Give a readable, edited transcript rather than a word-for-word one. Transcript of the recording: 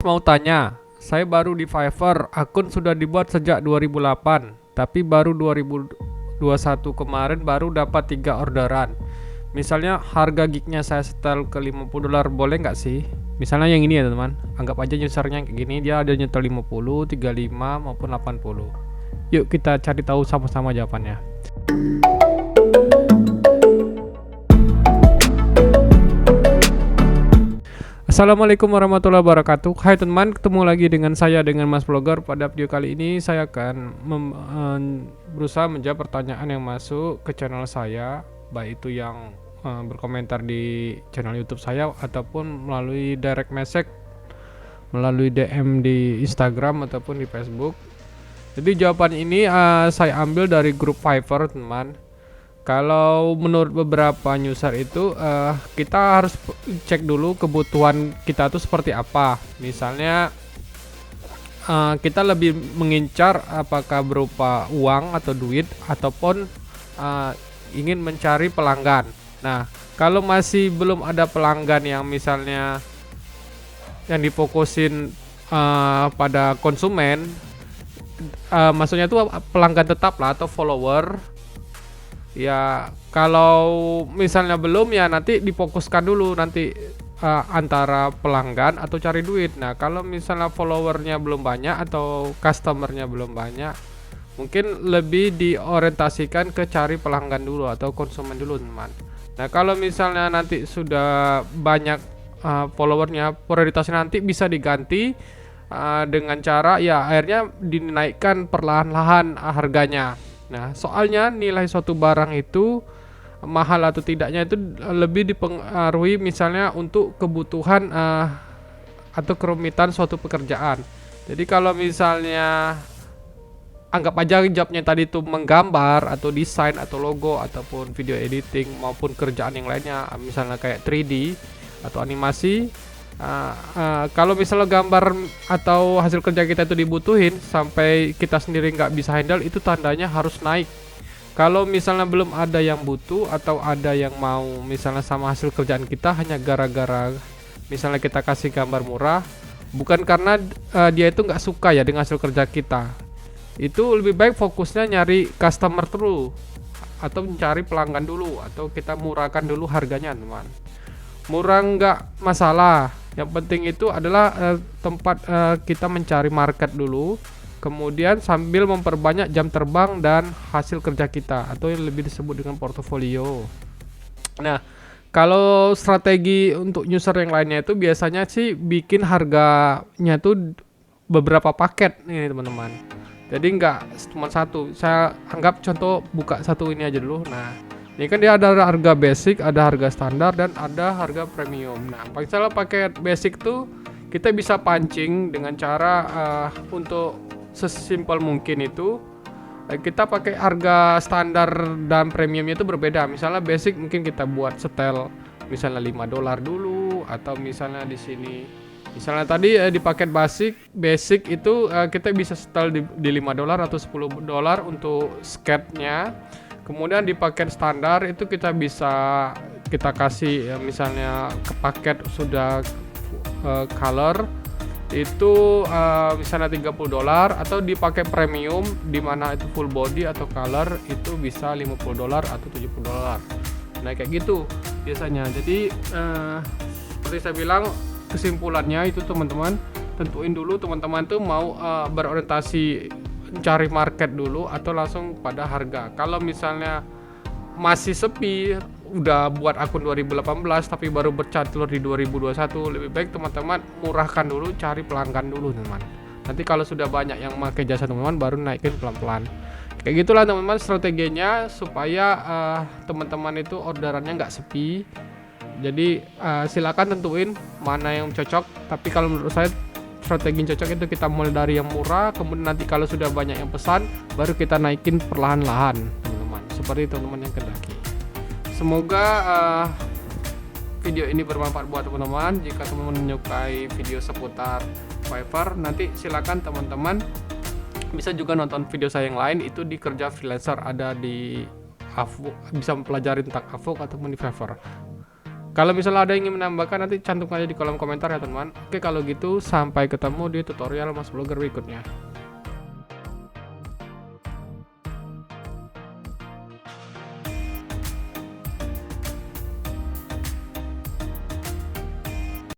mau tanya, saya baru di Fiverr, akun sudah dibuat sejak 2008, tapi baru 2021 kemarin baru dapat 3 orderan. Misalnya harga gignya saya setel ke $50, boleh nggak sih? Misalnya yang ini ya teman, anggap aja usernya kayak gini, dia ada nyetel 50, 35 maupun 80. Yuk kita cari tahu sama-sama jawabannya. Assalamualaikum warahmatullahi wabarakatuh. Hai teman, ketemu lagi dengan saya dengan Mas Vlogger. Pada video kali ini saya akan berusaha menjawab pertanyaan yang masuk ke channel saya, baik itu yang berkomentar di channel YouTube saya ataupun melalui direct message, melalui DM di Instagram ataupun di Facebook. Jadi jawaban ini saya ambil dari grup Fiverr teman. Kalau menurut beberapa user itu kita harus cek dulu kebutuhan kita tuh seperti apa. Misalnya kita lebih mengincar apakah berupa uang atau duit ataupun ingin mencari pelanggan. Nah, kalau masih belum ada pelanggan yang misalnya yang difokusin pada konsumen, maksudnya itu pelanggan tetap lah atau follower. Ya kalau misalnya belum ya nanti difokuskan dulu nanti antara pelanggan atau cari duit. Nah kalau misalnya followernya belum banyak atau customernya belum banyak, mungkin lebih diorientasikan ke cari pelanggan dulu atau konsumen dulu teman. Nah kalau misalnya nanti sudah banyak followernya, prioritasnya nanti bisa diganti dengan cara ya akhirnya dinaikkan perlahan-lahan harganya. Nah, soalnya nilai suatu barang itu mahal atau tidaknya itu lebih dipengaruhi misalnya untuk kebutuhan atau kerumitan suatu pekerjaan. Jadi kalau misalnya anggap aja jobnya tadi itu menggambar atau desain atau logo ataupun video editing maupun kerjaan yang lainnya, misalnya kayak 3D atau animasi. Kalau misalnya gambar atau hasil kerja kita itu dibutuhin sampai kita sendiri nggak bisa handle, itu tandanya harus naik. Kalau misalnya belum ada yang butuh atau ada yang mau misalnya sama hasil kerjaan kita hanya gara-gara misalnya kita kasih gambar murah, bukan karena dia itu nggak suka ya dengan hasil kerja kita, itu lebih baik fokusnya nyari customer dulu atau mencari pelanggan dulu atau kita murahkan dulu harganya teman. Murah nggak masalah, yang penting itu adalah tempat kita mencari market dulu, kemudian sambil memperbanyak jam terbang dan hasil kerja kita atau yang lebih disebut dengan portofolio. Nah kalau strategi untuk user yang lainnya itu biasanya sih bikin harganya tuh beberapa paket nih teman-teman, jadi nggak cuma satu. Saya anggap contoh buka satu ini aja dulu. Nah ini kan dia ada harga basic, ada harga standar, dan ada harga premium. Nah, misalnya paket basic tuh kita bisa pancing dengan cara untuk sesimpel mungkin itu kita pakai harga standar dan premiumnya itu berbeda. Misalnya basic mungkin kita buat setel misalnya $5 dulu, atau misalnya di sini misalnya tadi di paket basic itu kita bisa setel di $5 atau $10 untuk sketnya. Kemudian di paket standar itu kita bisa kita kasih misalnya ke paket sudah color itu misalnya $30, atau di paket premium di mana itu full body atau color itu bisa $50 atau $70. Nah kayak gitu biasanya. Jadi seperti saya bilang, kesimpulannya itu teman-teman tentuin dulu teman-teman tuh mau berorientasi cari market dulu atau langsung pada harga. Kalau misalnya masih sepi, udah buat akun 2018 tapi baru bercatur di 2021, lebih baik teman-teman murahkan dulu, cari pelanggan dulu teman. Nanti kalau sudah banyak yang pakai jasa teman-teman baru naikin pelan-pelan. Kayak gitulah teman-teman strateginya supaya teman-teman itu orderannya nggak sepi. Jadi silakan tentuin mana yang cocok. Tapi kalau menurut saya strategi yang cocok itu kita mulai dari yang murah, kemudian nanti kalau sudah banyak yang pesan baru kita naikin perlahan-lahan teman-teman, seperti teman-teman yang kendaki. Semoga video ini bermanfaat buat teman-teman. Jika teman-teman menyukai video seputar Fiverr, nanti silakan teman-teman bisa juga nonton video saya yang lain, itu di Kerja Freelancer, ada di Upwork, bisa mempelajari tentang Upwork ataupun di Fiverr. Kalau misalnya ada yang ingin menambahkan, nanti cantum aja di kolom komentar ya teman. Oke, kalau gitu sampai ketemu di tutorial Mas Vlogger berikutnya.